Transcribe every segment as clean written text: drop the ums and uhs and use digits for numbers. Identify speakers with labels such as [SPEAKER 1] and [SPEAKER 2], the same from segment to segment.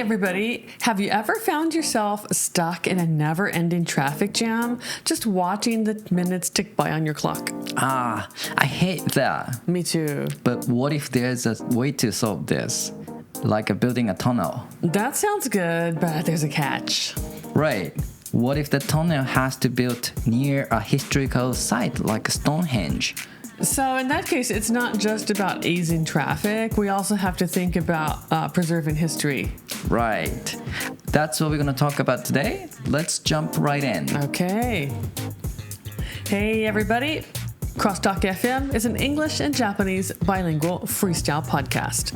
[SPEAKER 1] everybody. Have you ever found yourself stuck in a never-ending traffic jam, just watching the minutes tick by on your clock?
[SPEAKER 2] I hate that.
[SPEAKER 1] Me too.
[SPEAKER 2] But what if there's a way to solve this? Like building a tunnel.
[SPEAKER 1] That sounds good, but there's a catch.
[SPEAKER 2] Right. What if the tunnel has to be built near a historical site like Stonehenge?
[SPEAKER 1] So in that case, it's not just about easing traffic. We also have to think about preserving history.
[SPEAKER 2] Right. That's what we're going to talk about today. Let's jump right in.
[SPEAKER 1] Okay. Hey, everybody. CrossTalk FM is an English and Japanese bilingual freestyle podcast.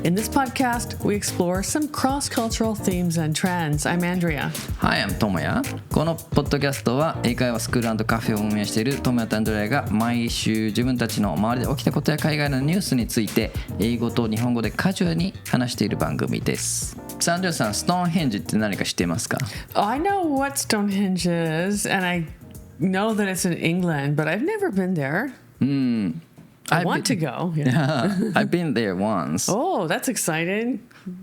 [SPEAKER 1] In this podcast, we explore some cross-cultural themes and trends. I'm Andrea.
[SPEAKER 2] Hi, I'm Tomoya. このポッドキャストは英会話スクール&カフェを運営しているトモヤとアンドレアが毎週自分たちの周りで起きたことや海外のニュースについて英語と日本語でカジュアルに話している番組です。アンドレアさん、ストーンヘンジって何か知っていますか？
[SPEAKER 1] I know what Stonehenge is, and I know that it's in England, but I've never been there. I want to go.
[SPEAKER 2] Yeah, I've been there once.
[SPEAKER 1] Oh, that's exciting.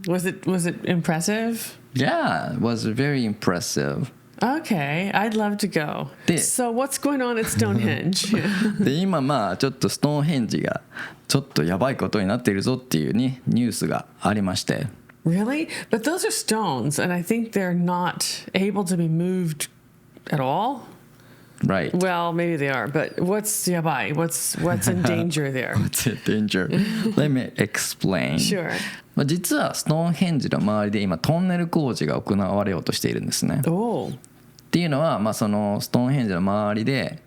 [SPEAKER 1] Was it impressive?
[SPEAKER 2] Yeah, it was very impressive.
[SPEAKER 1] Okay, I'd love to go. So what's going on at Stonehenge?
[SPEAKER 2] で今ちょっとストーンヘンジがちょっとやばいことになっているぞっていうねニュースがありまして。
[SPEAKER 1] Really? But those are stones, and I think they're not able to be moved at all.
[SPEAKER 2] Right.
[SPEAKER 1] Well, maybe they are, but what's yabai? What's in danger there?
[SPEAKER 2] What's in danger? Let me explain.
[SPEAKER 1] Sure.
[SPEAKER 2] 実はストーンヘンジの周りで今トンネル工事が行われようとしているんですね。
[SPEAKER 1] Oh.
[SPEAKER 2] っていうのは、そのストーンヘンジの周りで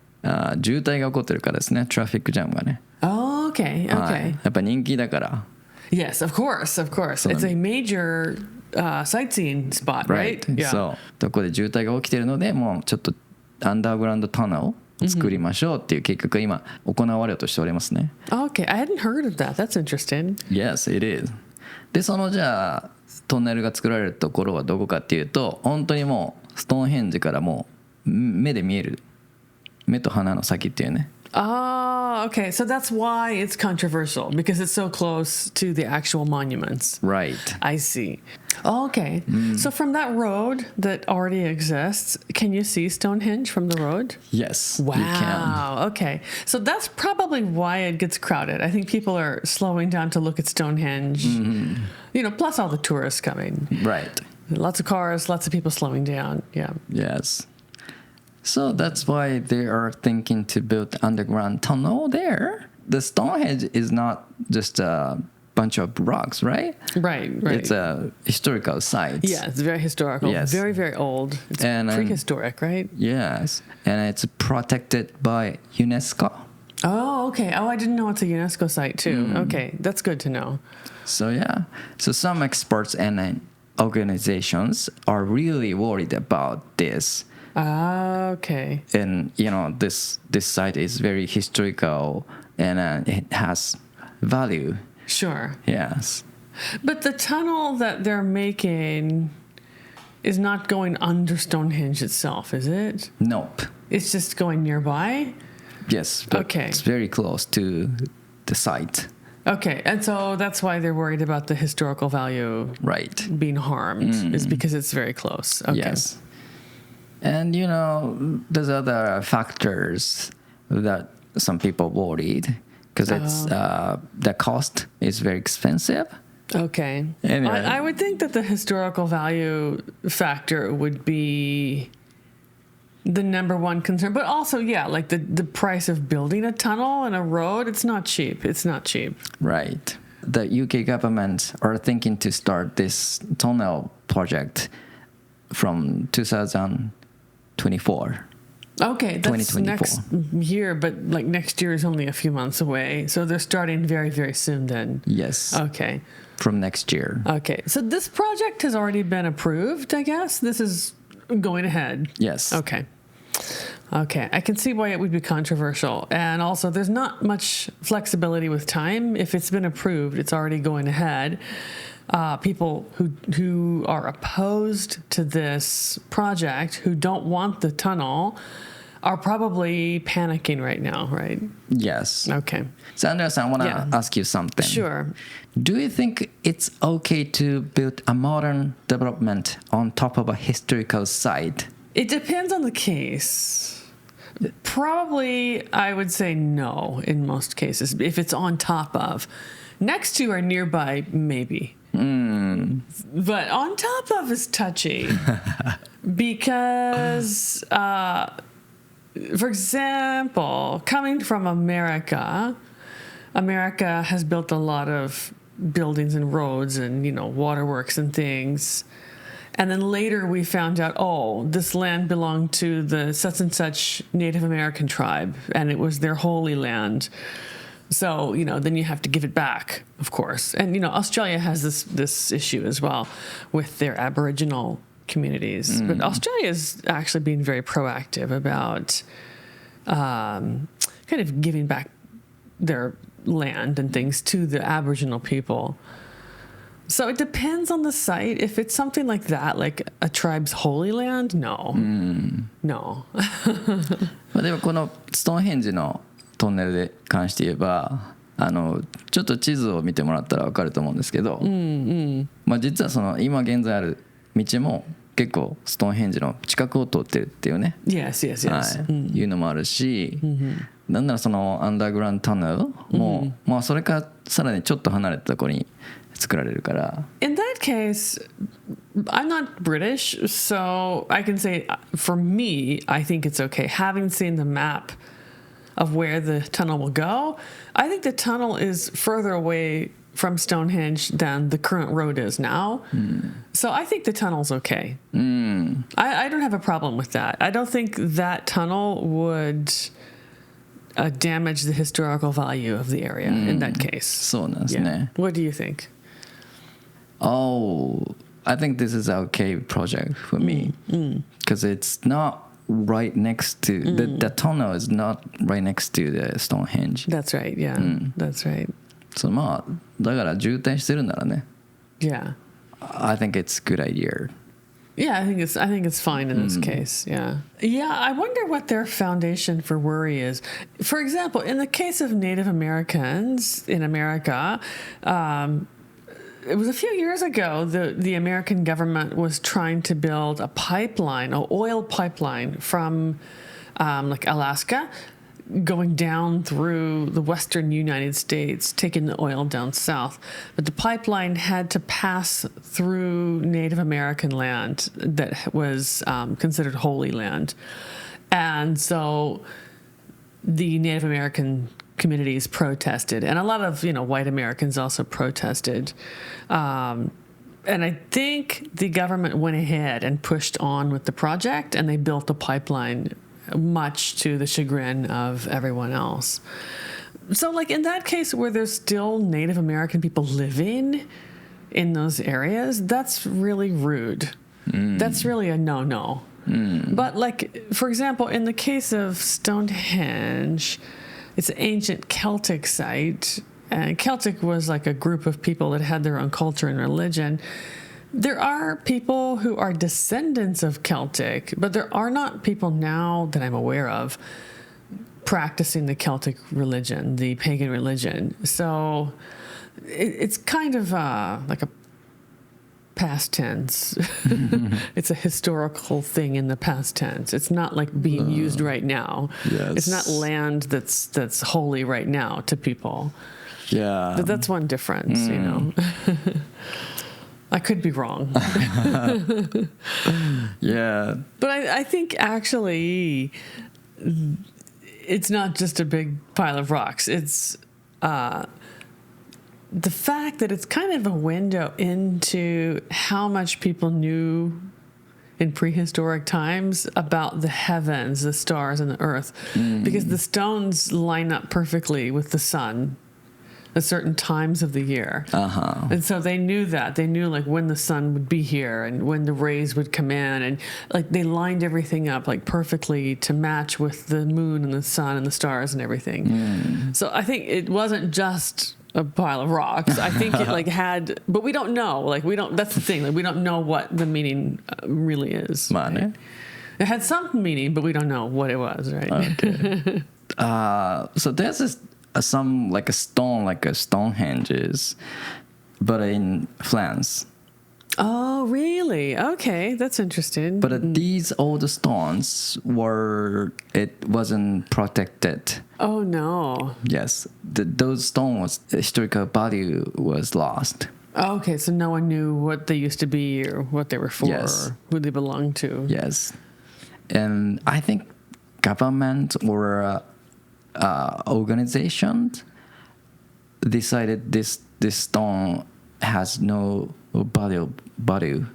[SPEAKER 2] 渋滞が起こってるからですね。トラフィックジャムがね。
[SPEAKER 1] Oh, okay, okay.
[SPEAKER 2] はい、やっぱ人気だから。
[SPEAKER 1] Yes, of course. It's a major sightseeing spot, right?
[SPEAKER 2] Yeah. そう。そこで渋滞が起きてるので、もうちょっとアンダーグラウンドタナルを作りましょうっていう計画が今行われようとしておりますね。
[SPEAKER 1] Okay, I hadn't heard of that. That's interesting.
[SPEAKER 2] Yes, it is. で、じゃあトンネルが作られるところはどこかっていうと、本当にもうストーンヘンジからもう目で見える目と鼻の先っていうね。
[SPEAKER 1] Oh, okay. So that's why it's controversial, because it's so close to the actual monuments.
[SPEAKER 2] Right.
[SPEAKER 1] I see. Oh, okay. So from that road that already exists, can you see Stonehenge from the road?
[SPEAKER 2] Yes,
[SPEAKER 1] wow.
[SPEAKER 2] you can.
[SPEAKER 1] Okay. So that's probably why it gets crowded. I think people are slowing down to look at Stonehenge, plus all the tourists coming.
[SPEAKER 2] Right.
[SPEAKER 1] Lots of cars, lots of people slowing down. Yeah.
[SPEAKER 2] Yes. So that's why they are thinking to build underground tunnel there. The Stonehenge is not just a bunch of rocks, right?
[SPEAKER 1] Right.
[SPEAKER 2] It's a historical site.
[SPEAKER 1] Yeah, it's very historical.
[SPEAKER 2] Yes.
[SPEAKER 1] Very, very old. It's prehistoric, right?
[SPEAKER 2] Yes. And it's protected by UNESCO.
[SPEAKER 1] Oh, okay. Oh, I didn't know it's a UNESCO site too. Okay, that's good to know. So
[SPEAKER 2] yeah. So some experts and organizations are really worried about this.
[SPEAKER 1] Okay.
[SPEAKER 2] And this site is very historical and it has value.
[SPEAKER 1] Sure.
[SPEAKER 2] Yes.
[SPEAKER 1] But the tunnel that they're making is not going under Stonehenge itself, is it?
[SPEAKER 2] Nope.
[SPEAKER 1] It's just going nearby?
[SPEAKER 2] Yes, but
[SPEAKER 1] okay.
[SPEAKER 2] It's very close to the site.
[SPEAKER 1] Okay, and so that's why they're worried about the historical value being harmed, is because it's very close. Okay.
[SPEAKER 2] Yes. And, there's other factors that some people worried because it's the cost is very expensive.
[SPEAKER 1] Okay.
[SPEAKER 2] Anyway.
[SPEAKER 1] I would think that the historical value factor would be the number one concern. But also, like the price of building a tunnel and a road, it's not cheap. It's not cheap.
[SPEAKER 2] Right. The UK government are thinking to start this tunnel project from 2024.
[SPEAKER 1] Okay, that's next year, but next year is only a few months away. So they're starting very, very soon then.
[SPEAKER 2] Yes.
[SPEAKER 1] Okay.
[SPEAKER 2] From next year.
[SPEAKER 1] Okay, so this project has already been approved, I guess? This is going ahead?
[SPEAKER 2] Yes.
[SPEAKER 1] Okay, I can see why it would be controversial. And also, there's not much flexibility with time. If it's been approved, it's already going ahead. People who are opposed to this project, who don't want the tunnel, are probably panicking right now, right?
[SPEAKER 2] Yes.
[SPEAKER 1] Okay.
[SPEAKER 2] So Andreas, I want to ask you something.
[SPEAKER 1] Sure.
[SPEAKER 2] Do you think it's okay to build a modern development on top of a historical site?
[SPEAKER 1] It depends on the case. Probably, I would say no in most cases. If it's on top of. Next to or nearby, maybe. But on top of is touchy. Because, for example, coming from America has built a lot of buildings and roads and, waterworks and things. And then later we found out, this land belonged to the such and such Native American tribe, and it was their holy land. So, then you have to give it back, of course. And, Australia has this issue as well with their Aboriginal communities. But Australia is actually being very proactive about kind of giving back their land and things to the Aboriginal people. So it depends on the site. If it's something like that, like a tribe's holy land, no. No.
[SPEAKER 2] でもこのストーンヘンジのトンネルで関して言えばちょっと地図を見てもらったら分かると思うんですけど、実はその今現在ある道も結構ストーンヘンジの近くを通ってるっていうね、
[SPEAKER 1] yes.
[SPEAKER 2] いうのもあるし、なんならそのアンダーグラウンドタネルも、それからさらにちょっと離れたところに作られるから。
[SPEAKER 1] In that case, I'm not British, so I can say for me, I think it's okay. Having seen the map of where the tunnel will go, I think the tunnel is further away from Stonehenge than the current road is now. So I think the tunnel's okay. I don't have a problem with that. I don't think that tunnel would damage the historical value of the area in that case.
[SPEAKER 2] そうなんですね。
[SPEAKER 1] What do you think?
[SPEAKER 2] I think this is an okay project for me because it's not right next to the tunnel is not right next to the Stonehenge.
[SPEAKER 1] That's right. Yeah, that's right.
[SPEAKER 2] So だから渋滞してるならね。
[SPEAKER 1] Yeah.
[SPEAKER 2] I think it's a good idea.
[SPEAKER 1] Yeah, I think it's fine in this case. Yeah. I wonder what their foundation for worry is. For example, in the case of Native Americans in America, it was a few years ago the American government was trying to build a pipeline, an oil pipeline from like Alaska, going down through the western United States, taking the oil down south. But the pipeline had to pass through Native American land that was considered holy land. And so the Native American communities protested, and a lot of white Americans also protested. And I think the government went ahead and pushed on with the project, and they built the pipeline, much to the chagrin of everyone else. So, like in that case where there's still Native American people living in those areas, that's really rude. That's really a no-no. But like, for example, in the case of Stonehenge, it's an ancient Celtic site, and Celtic was like a group of people that had their own culture and religion. There are people who are descendants of Celtic, but there are not people now that I'm aware of practicing the Celtic religion, the pagan religion. So it's kind of like a past tense. It's a historical thing in the past tense. It's not like being used right now.
[SPEAKER 2] Yes.
[SPEAKER 1] It's not land that's holy right now to people.
[SPEAKER 2] Yeah.
[SPEAKER 1] But that's one difference, I could be wrong.
[SPEAKER 2] Yeah.
[SPEAKER 1] But I think actually it's not just a big pile of rocks. It's the fact that it's kind of a window into how much people knew in prehistoric times about the heavens, the stars, and the earth. Because the stones line up perfectly with the sun at certain times of the year. And so they knew that. They knew like when the sun would be here and when the rays would come in, and like they lined everything up like perfectly to match with the moon and the sun and the stars and everything. So I think it wasn't just a pile of rocks. I think it like had, but we don't know. Like that's the thing. Like we don't know what the meaning really is. Right? It had some meaning, but we don't know what it was, right?
[SPEAKER 2] Okay. So there's some like a stone, like a Stonehenges, but in France.
[SPEAKER 1] Oh, really? Okay, that's interesting.
[SPEAKER 2] But these old stones it wasn't protected.
[SPEAKER 1] Oh, no.
[SPEAKER 2] Yes, those stones, historical value was lost.
[SPEAKER 1] Okay, so no one knew what they used to be or what they were for or who they belonged to.
[SPEAKER 2] Yes. And I think government or organization decided this stone has no value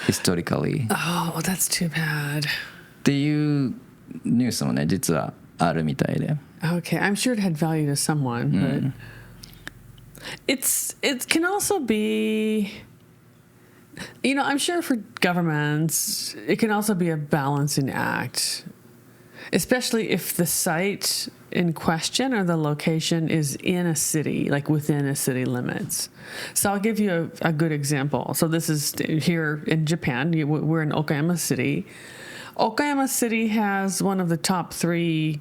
[SPEAKER 2] historically.
[SPEAKER 1] Oh, that's too bad.
[SPEAKER 2] っていうニュースもね実はあるみたいで。
[SPEAKER 1] Okay, I'm sure it had value to someone, but it can also be, I'm sure for governments, it can also be a balancing act, especially if the site in question or the location is in a city, like within a city limits. So I'll give you a good example. So this is here in Japan. We're in Okayama City. Okayama City has one of the top 3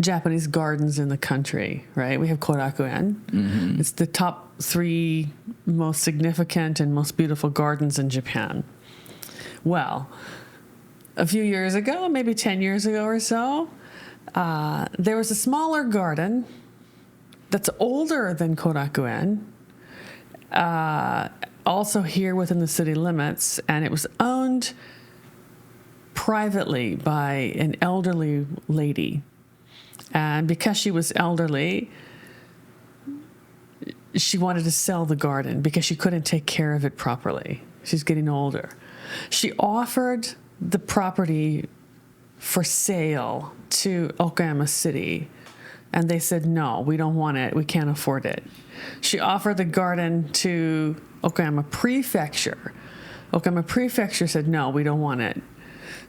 [SPEAKER 1] Japanese gardens in the country, right? We have Korakuen. Mm-hmm. It's the top 3 most significant and most beautiful gardens in Japan. Well, a few years ago, maybe 10 years ago or so, there was a smaller garden that's older than Korakuen, also here within the city limits, and it was owned privately by an elderly lady. And because she was elderly, she wanted to sell the garden because she couldn't take care of it properly. She's getting older. She offered the property for sale to Okayama City, and they said, no, we don't want it. We can't afford it. She offered the garden to Okayama Prefecture. Okayama Prefecture said, no, we don't want it.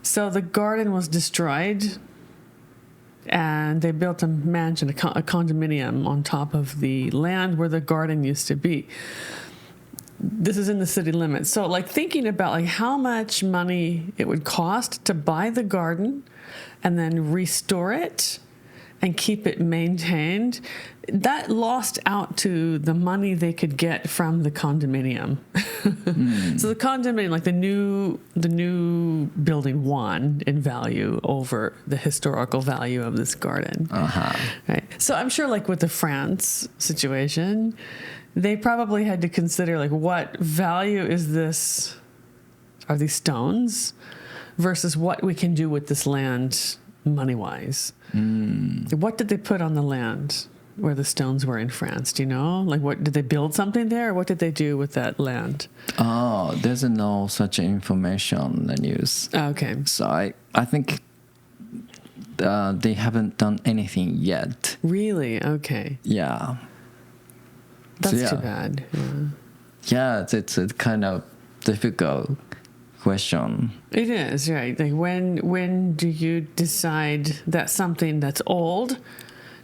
[SPEAKER 1] So the garden was destroyed, and they built a mansion, a condominium on top of the land where the garden used to be. This is in the city limits. So like thinking about like how much money it would cost to buy the garden and then restore it and keep it maintained, that lost out to the money they could get from the condominium. So the condominium, like the new building won in value over the historical value of this garden. Right. So I'm sure like with the France situation, they probably had to consider like what value is this, are these stones versus what we can do with this land money-wise. What did they put on the land where the stones were in France? Do you know? Like, what did they build something there, or what did they do with that land?
[SPEAKER 2] Oh, there's no such information in the news.
[SPEAKER 1] Okay.
[SPEAKER 2] So I think they haven't done anything yet.
[SPEAKER 1] Really? Okay.
[SPEAKER 2] Yeah.
[SPEAKER 1] That's too bad.
[SPEAKER 2] Yeah, it's a kind of difficult question.
[SPEAKER 1] It is, right. Like when do you decide that something that's old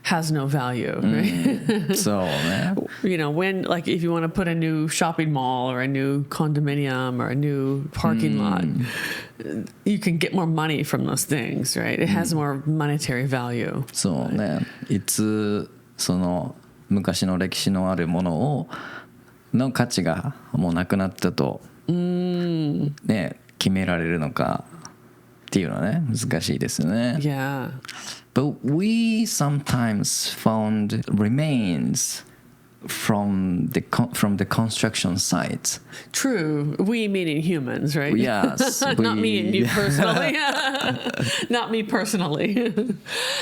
[SPEAKER 1] has no value, right?
[SPEAKER 2] So, man.
[SPEAKER 1] When, like, if you want to put a new shopping mall or a new condominium or a new parking lot, you can get more money from those things, right? It has more monetary value.
[SPEAKER 2] そうね。いつその昔の歴史のあるものの価値がもうなくなったとね決められるのかっていうのはね難しいですね。
[SPEAKER 1] Yeah.
[SPEAKER 2] But we sometimes found remains from the construction sites.
[SPEAKER 1] True. We meaning humans, right?
[SPEAKER 2] Yes.
[SPEAKER 1] Not me and you personally. Not me personally.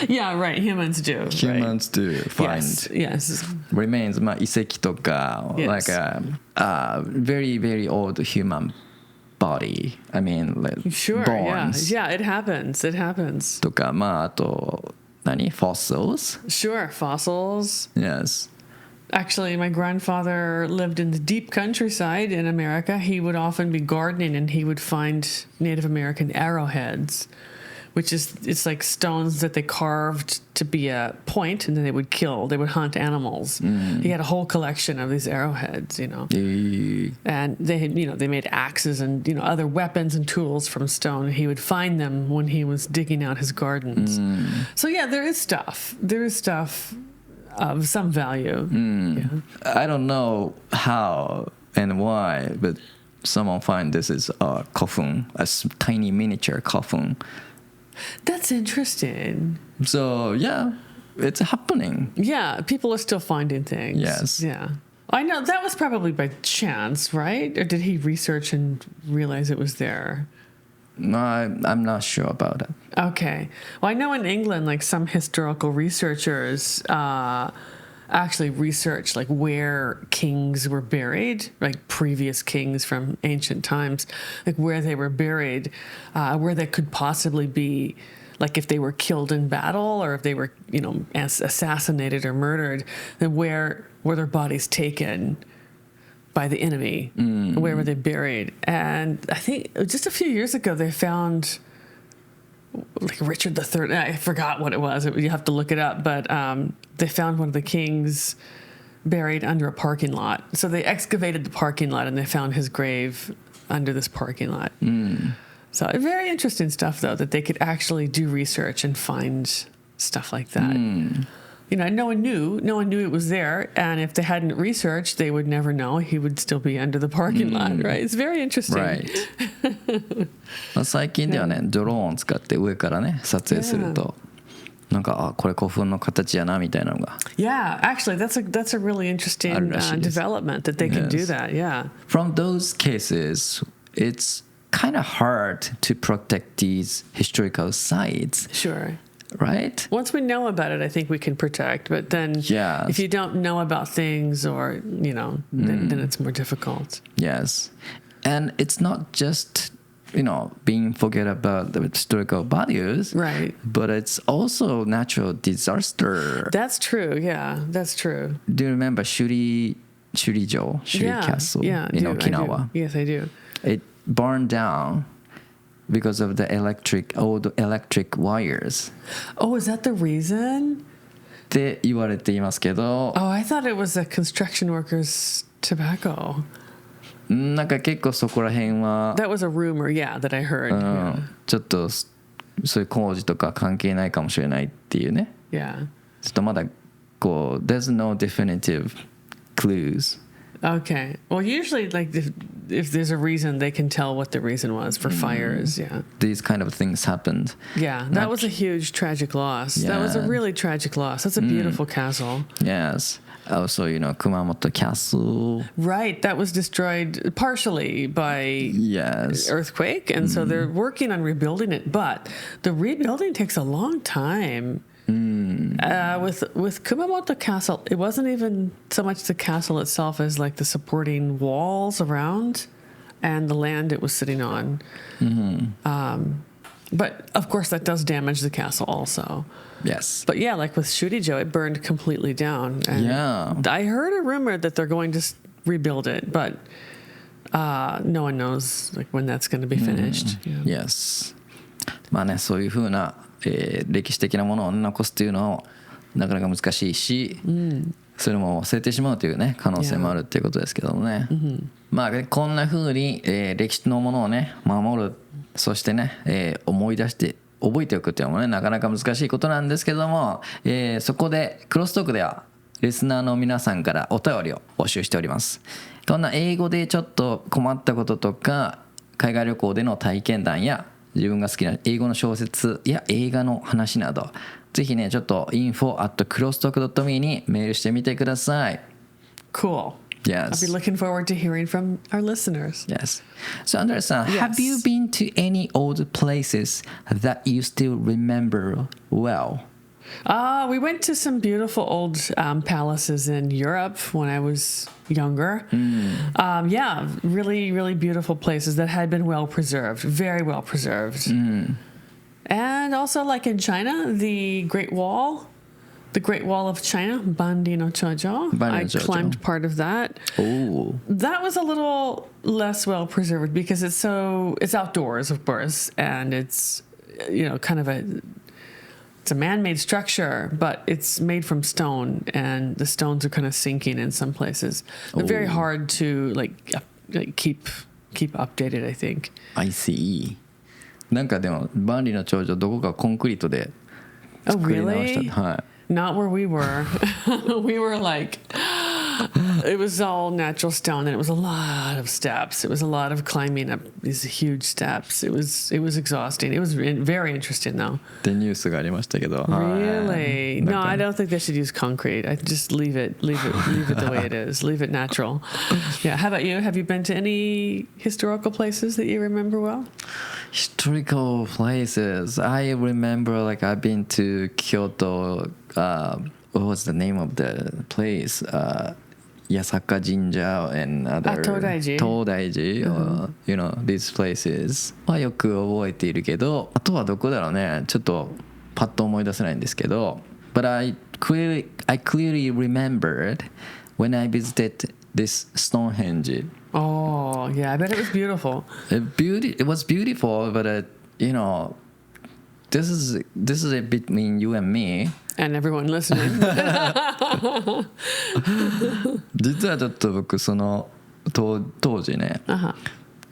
[SPEAKER 1] Yeah, right. Humans do.
[SPEAKER 2] Humans do find
[SPEAKER 1] yes.
[SPEAKER 2] remains. まあ遺跡とか like a very very old human body. I mean, like
[SPEAKER 1] sure,
[SPEAKER 2] bones.
[SPEAKER 1] Yeah, it happens. It happens.
[SPEAKER 2] とかまああと何 fossils?
[SPEAKER 1] Sure, fossils.
[SPEAKER 2] Yes.
[SPEAKER 1] Actually, my grandfather lived in the deep countryside in America. He would often be gardening and he would find Native American arrowheads, which is it's like stones that they carved to be a point, and then they would hunt animals. He had a whole collection of these arrowheads, and they made axes and other weapons and tools from stone. He would find them when he was digging out his gardens. So yeah, there is stuff of some value.
[SPEAKER 2] I don't know how and why, but someone find this is a coffin, tiny miniature coffin.
[SPEAKER 1] That's interesting.
[SPEAKER 2] So yeah, it's happening.
[SPEAKER 1] Yeah, people are still finding things.
[SPEAKER 2] Yes.
[SPEAKER 1] Yeah. I know that was probably by chance, right? Or did he research and realize it was there?
[SPEAKER 2] No, I'm not sure about it.
[SPEAKER 1] Okay. Well, I know in England, like some historical researchers actually researched like where kings were buried, like previous kings from ancient times, like where they were buried, where they could possibly be, like if they were killed in battle or if they were, assassinated or murdered, then where were their bodies taken by the enemy? Where were they buried? And I think just a few years ago they found like Richard III. I forgot what it was. You have to look it up. But they found one of the kings buried under a parking lot. So they excavated the parking lot and they found his grave under this parking lot. So very interesting stuff, though, that they could actually do research and find stuff like that. No one knew it was there, and if they hadn't researched, they would never know he would still be under the parking lot, right? It's very interesting.
[SPEAKER 2] Right. 最近ではね、ドローンを使って上からね撮影すると、なんかこれ古墳の形やなみたいなのが。
[SPEAKER 1] Yeah, actually, that's a really interesting development that they can do that. Yeah.
[SPEAKER 2] From those cases, it's kind of hard to protect these historical sites.
[SPEAKER 1] Sure.
[SPEAKER 2] Right?
[SPEAKER 1] Once we know about it, I think we can protect. But then if you don't know about things or, then it's more difficult.
[SPEAKER 2] Yes. And it's not just, being forget about the historical values.
[SPEAKER 1] Right.
[SPEAKER 2] But it's also natural disaster.
[SPEAKER 1] That's true. Yeah, that's true.
[SPEAKER 2] Do you remember Shuri Castle in Okinawa?
[SPEAKER 1] Yes, I do.
[SPEAKER 2] It burned down because of the old electric wires.
[SPEAKER 1] Oh, is that the reason?
[SPEAKER 2] って言われていますけど。
[SPEAKER 1] Oh, I thought it was the construction workers' tobacco.
[SPEAKER 2] なんか結構そこら辺は。
[SPEAKER 1] That was a rumor, yeah, that I heard.
[SPEAKER 2] ちょっとそういう工事とか関係ないかもしれないっていうね。
[SPEAKER 1] Yeah.
[SPEAKER 2] ちょっとまだthere's no definitive clues.
[SPEAKER 1] Okay. Well, usually, like, if there's a reason, they can tell what the reason was for fires. Yeah.
[SPEAKER 2] These kind of things happened.
[SPEAKER 1] Yeah, that was a huge tragic loss. Yeah. That was a really tragic loss. That's a beautiful castle.
[SPEAKER 2] Yes. Also, Kumamoto Castle.
[SPEAKER 1] Right. That was destroyed partially by earthquake. And so they're working on rebuilding it. But the rebuilding takes a long time. With Kumamoto Castle, it wasn't even so much the castle itself as like the supporting walls around and the land it was sitting on. But of course that does damage the castle also.
[SPEAKER 2] Yes.
[SPEAKER 1] But yeah, like with Shurijo, it burned completely down. And I heard a rumor that they're going to rebuild it, but no one knows like when that's going to be finished.
[SPEAKER 2] Yes. まあね、そういう風な歴史的なものを残すというのはなかなか難しいし、それも忘れてしまうというね可能性もあるっていうことですけどもね、まあこんな風に、歴史のものをね守る、そしてね、思い出して覚えておくっていうのもねなかなか難しいことなんですけども、そこでクロストークではリスナーの皆さんからお便りを募集しております。こんな英語でちょっと困ったこととか海外旅行での体験談や自分が好きな英語の小説や映画の話などぜひねちょっと info@crosstalk.me にメールしてみてください。
[SPEAKER 1] Cool.
[SPEAKER 2] Yes.
[SPEAKER 1] I'll be looking forward to hearing from our listeners.
[SPEAKER 2] Yes. So Andrea-san,
[SPEAKER 1] Yes.
[SPEAKER 2] have you been to any old places that you still remember well?
[SPEAKER 1] We went to some beautiful old palaces in Europe when I was younger. Yeah, really, really beautiful places that had been well preserved, very well preserved. And also, like in China, the Great Wall of China, Bandi no Chojo. I climbed part of that.
[SPEAKER 2] Oh,
[SPEAKER 1] that was a little less well preserved because it's outdoors, of course, and it's kind of it's a man-made structure, but it's made from stone, and the stones are kind of sinking in some places. They're very hard to keep updated, I think.
[SPEAKER 2] I see. なんかでも万里の長城どこかコンクリートで作り直した。
[SPEAKER 1] really?
[SPEAKER 2] はい。
[SPEAKER 1] Not where we were. We were like, it was all natural stone, and it was a lot of steps. It was a lot of climbing up these huge steps. It was exhausting. It was very interesting, though.
[SPEAKER 2] ってニュースがありましたけど。
[SPEAKER 1] Really?
[SPEAKER 2] なん
[SPEAKER 1] No,
[SPEAKER 2] か
[SPEAKER 1] I don't think they should use concrete. I just leave it the way it is. Leave it natural. Yeah. How about you? Have you been to any historical places that you remember well?
[SPEAKER 2] Historical places. I remember like I've been to Kyoto. What was the name of the place? Yasaka Jinja and other
[SPEAKER 1] 東大寺。
[SPEAKER 2] 東大寺、these places はよく覚えているけど、あとはどこだろうね。ちょっとパッと思い出せないんですけど。But I clearly remembered when I visited this Stonehenge.
[SPEAKER 1] Oh, yeah. I bet it was beautiful.
[SPEAKER 2] It was beautiful, but this is a bit between you and me.
[SPEAKER 1] And everyone listening.
[SPEAKER 2] 実はちょっと僕その当時ね、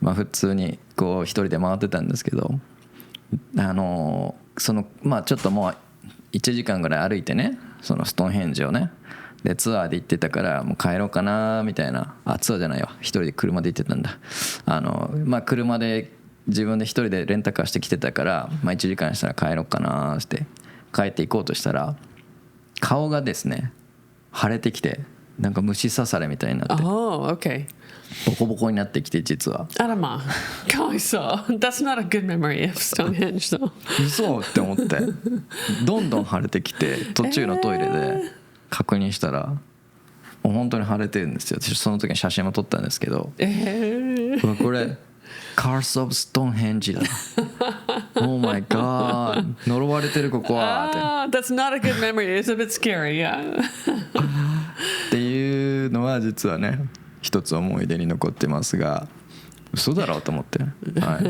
[SPEAKER 2] まあ普通にこう一人で回ってたんですけど、そのまあちょっともう1時間ぐらい歩いてね、そのストーンヘンジをね、でツアーで行ってたからもう帰ろうかなみたいな、ツアーじゃないよ、一人で車で行ってたんだ。まあ車で自分で一人でレンタカーしてきてたから、まあ1時間したら帰ろうかなって帰っていこうとしたら、顔がですね腫れてきて、なんか虫刺されみたいになって、
[SPEAKER 1] Oh, okay.
[SPEAKER 2] ボコボコになってきて、実は。
[SPEAKER 1] あらまあ、かわいそう。That's not a good memory of Stonehenge, though.
[SPEAKER 2] 嘘って思ってどんどん腫れてきて、途中のトイレで確認したら、もう本当に腫れてるんですよ。私その時に写真も撮ったんですけど、うわこれCurse of Stonehenge だ。Oh my god. 呪われてるここはって。
[SPEAKER 1] That's not a good memory. It's a bit scary, yeah.
[SPEAKER 2] っていうのは実はね、一つ思い出に残ってますが、嘘だろうと思って、はい、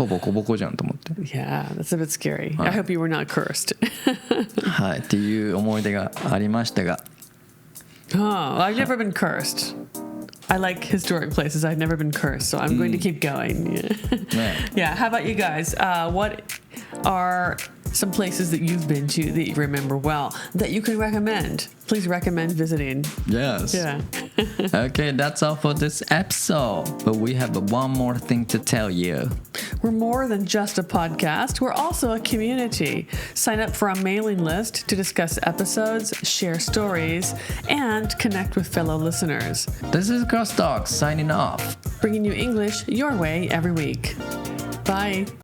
[SPEAKER 2] ボコボコじゃんと思って。
[SPEAKER 1] Yeah, that's a bit scary. I hope you were not cursed.
[SPEAKER 2] はい、っていう思い出がありましたが。
[SPEAKER 1] Oh, I've never been cursed. I like historic places. I've never been cursed, so I'm going to keep going. Yeah. How about you guys? What are some places that you've been to that you remember well that you can recommend? Please recommend visiting.
[SPEAKER 2] Yes.
[SPEAKER 1] Yeah.
[SPEAKER 2] Okay, that's all for this episode. But we have one more thing to tell you.
[SPEAKER 1] We're more than just a podcast. We're also a community. Sign up for our mailing list to discuss episodes, share stories, and connect with fellow listeners.
[SPEAKER 2] This is CrossTalk signing off.
[SPEAKER 1] Bringing you English your way every week. Bye.